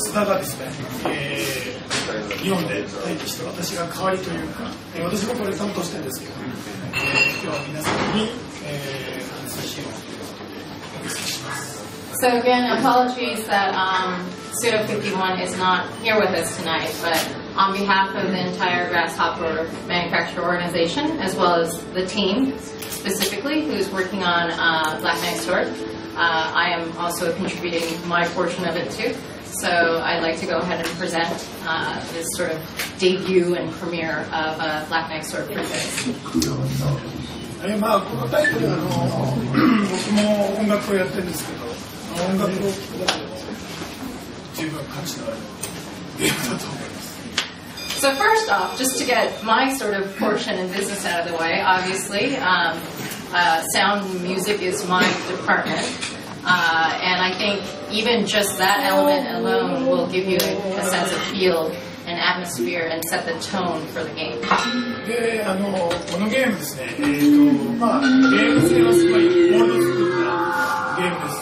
津田がですね、日本で待機して私が代わりというか、私もこれ担当してるんですけど、今日は皆さんに初披露ということでお見せします。So again, apologies that Pseudo 51 is not here with us tonight, but on behalf of the entire Grasshopper Manufacturer organization, as well as the team specifically who's working on Black Knight Sword, I am also contributing my portion of it too. So I'd like to go ahead and present this sort of debut and premiere of Black Knight Sword for you guys. まあこのタイトル僕も音楽をやってるんですけど、音楽を聴くだけでも十分価値のあるゲームだと思います。So first off, just to get my sort of portion and business out of the way, obviously, sound and music is my department, and I think even just that element alone will give you a sense of feel and atmosphere and set the tone for the game. で、このゲームですね、まあゲーム性はすごいオールドスクールなゲームです。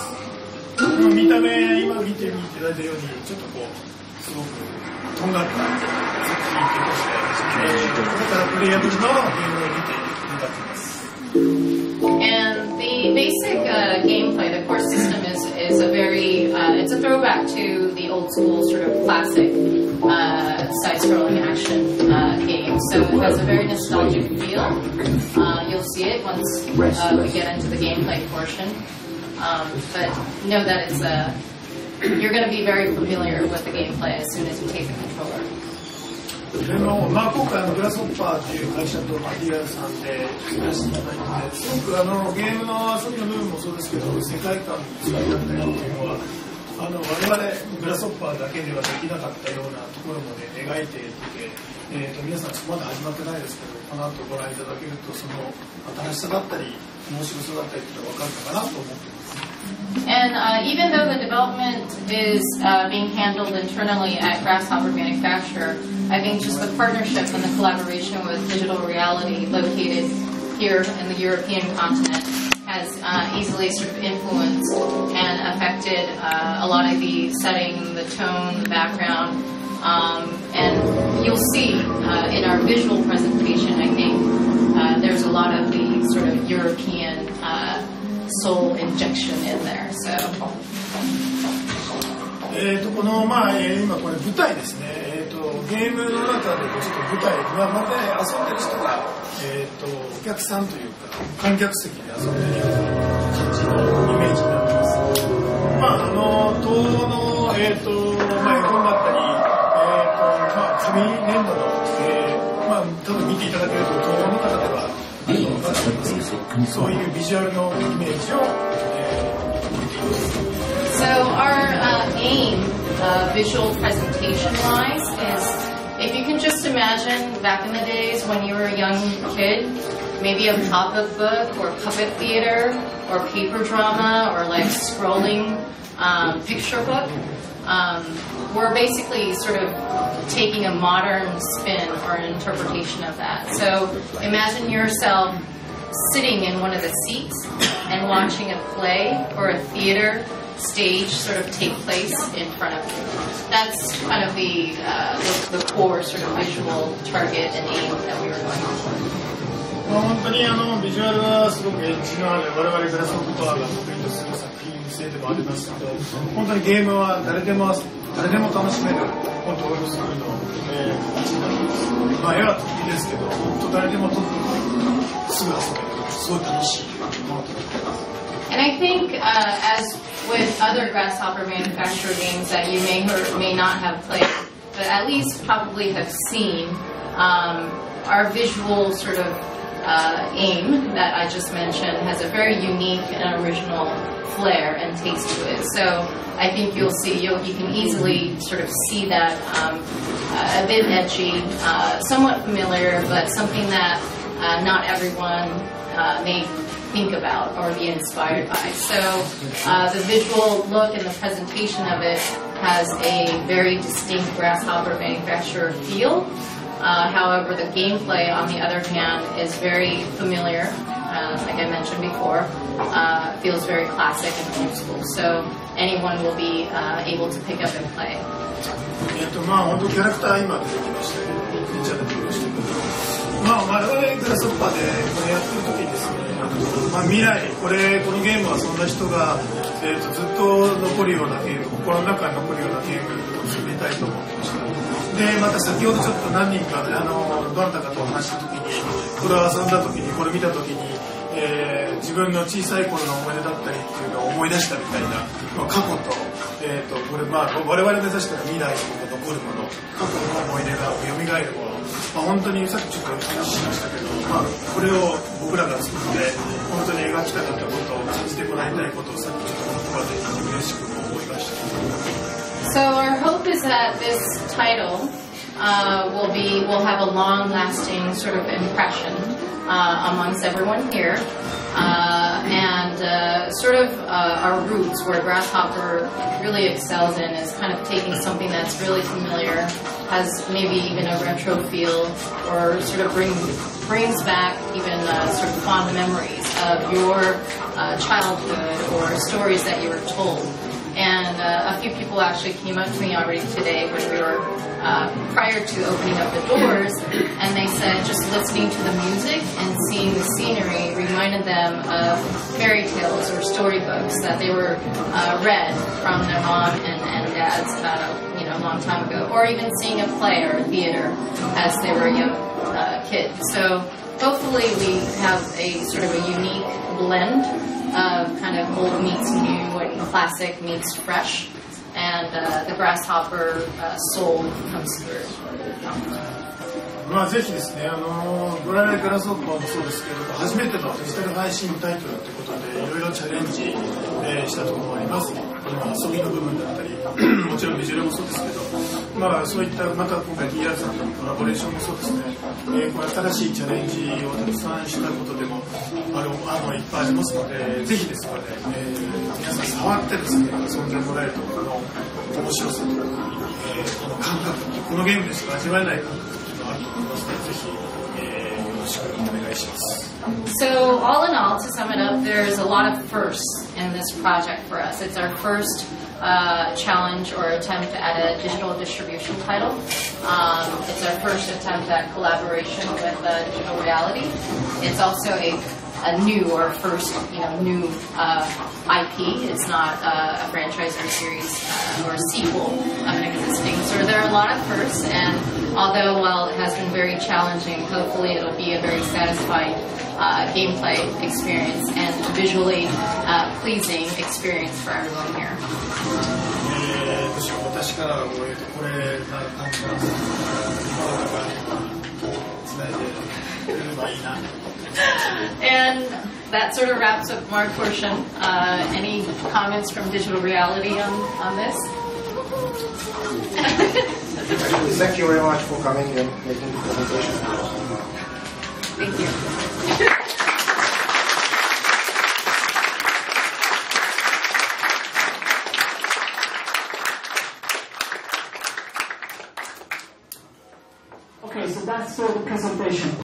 見た目今見ていただいたようにちょっとこうすごくとんがった作品としてこれからプレイヤブルのゲームを見ていただきます。And the basic gameplay, the core system is a very it's a throwback to the old school sort of classic side-scrolling action game. So it has a very nostalgic feel. You'll see it once we get into the gameplay portion. But know that it's you're going to be very familiar with the gameplay as soon as you take the controller. まあ、今回グラスホッパーっていう会社とDR さんで作らせていただいて、すごくゲームの遊びの部分もそうですけど、世界観の作りだったりっていうのは我々グラスホッパーだけではできなかったようなところまで描いていて、皆さんまだ始まってないですけど、この後ご覧いただけるとその新しさだったり面白さだったりっていうのが分かるのかなと思ってます。And even though the development is being handled internally at Grasshopper Manufacturer, I think just the partnership and the collaboration with Digital Reality located here in the European continent has easily sort of influenced and affected a lot of the setting, the tone, the background, and you'll see in our visual presentation, I think there's a lot of the sort of European soul injection in there. So. このまあ今これ舞台ですね。ゲームの中でちょっと舞台、まるで遊んでる人がお客さんというか観客席で遊んでるような感じのイメージになってます。まあ東欧のまあ絵本だったりまあ紙粘土のまあ多分見ていただけると東欧の方ではあるのかなと思いますけど、そういうビジュアルのイメージを見ています。So our aim, visual presentation-wise, is if you can just imagine back in the days when you were a young kid, maybe a pop-up book or puppet theater or paper drama or like scrolling picture book, we're basically sort of taking a modern spin or an interpretation of that. So imagine yourself sitting in one of the seats and watching a play or a theater stage sort of take place in front of you. That's kind of the core sort of visual target and aim that we were going for. 本当にビジュアルはすごくエッジのある我々グラスホッパーが得意とする作品性でもありますけど、本当にゲームは誰でも楽しめる本当オールドスクールの形になります。まあ絵は得意ですけど、本当誰でもすぐ遊べる、すごい楽しいものとなっています。And I think, as with other Grasshopper Manufacturer games that you may or may not have played, but at least probably have seen, our visual sort of aim that I just mentioned has a very unique and original flair and taste to it. So I think you'll see, you can easily sort of see that a bit edgy, somewhat familiar, but something that not everyone may think about or be inspired by. So the visual look and the presentation of it has a very distinct Grasshopper Manufacturer feel. However, the gameplay, on the other hand, is very familiar. Like I mentioned before, feels very classic and old school. So anyone will be able to pick up and play. まあ本当キャラクター今出てきましたけど、ピッチャー出てきましたけど、まあ我々グラスホッパーでこれやってる時にですね、まあ未来このゲームはそんな人が、ずっと残るようなゲーム、心の中に残るようなゲームを作りたいと思ってました。でまた先ほどちょっと何人かどなたかとお話した時に、これを遊んだ時にこれ見た時に。自分の小さい頃の思い出だったりっていうのを思い出したみたいな、まあ、過去と、これまあ我々目指したら未来に残るもの、過去の思い出が蘇るもの、まあ、本当にさっきちょっと話しましたけど、まあ、これを僕らが作って本当に描きたかったことを感じてもらいたいことをさっきちょっと言葉で嬉しく思いました。So our hope is that this title will have a long-lasting sort of impression amongst everyone here, and sort of our roots, where Grasshopper really excels in, is kind of taking something that's really familiar, has maybe even a retro feel, or sort of brings back even sort of fond memories of your childhood or stories that you were told. And a few people actually came up to me already today when we were prior to opening up the doors, and they said just listening to the music and seeing the scenery reminded them of fairy tales or storybooks that they were read from their mom and dads a long time ago, or even seeing a play or a theater as they were young kids. So hopefully we have a sort of a unique blend of kind of old meets new and classic meets fresh, and the Grasshopper soul comes through. まあぜひですね、我々グラスホッパーもそうですけど、初めてのデジタル配信タイトルということでいろいろチャレンジ、したところもあります。遊びの部分だったり、もちろんビジュアルもそうですけど、まあそういったまた今回 DR さんとのコラボレーションもそうですね。これ新しいチャレンジをたくさんしたことでもいっぱいありますので、ぜひですので、皆さん触ってですね遊んでもらえるとこの面白さと、この感覚、このゲームでしか味わえない感覚。So all in all, to sum it up, there's a lot of firsts in this project for us. It's our first challenge or attempt at a digital distribution title. It's our first attempt at collaboration with digital reality. It's also a new or first, new IP. It's not a franchise or series or a sequel of an existing. So there are a lot of firsts, and although while it has been very challenging, hopefully it'll be a very satisfying gameplay experience and visually pleasing experience for everyone here. And that sort of wraps up my portion. Any comments from Digital Reality on this? Thank you very much for coming and making the presentation. Thank you. Okay, so that's the presentation.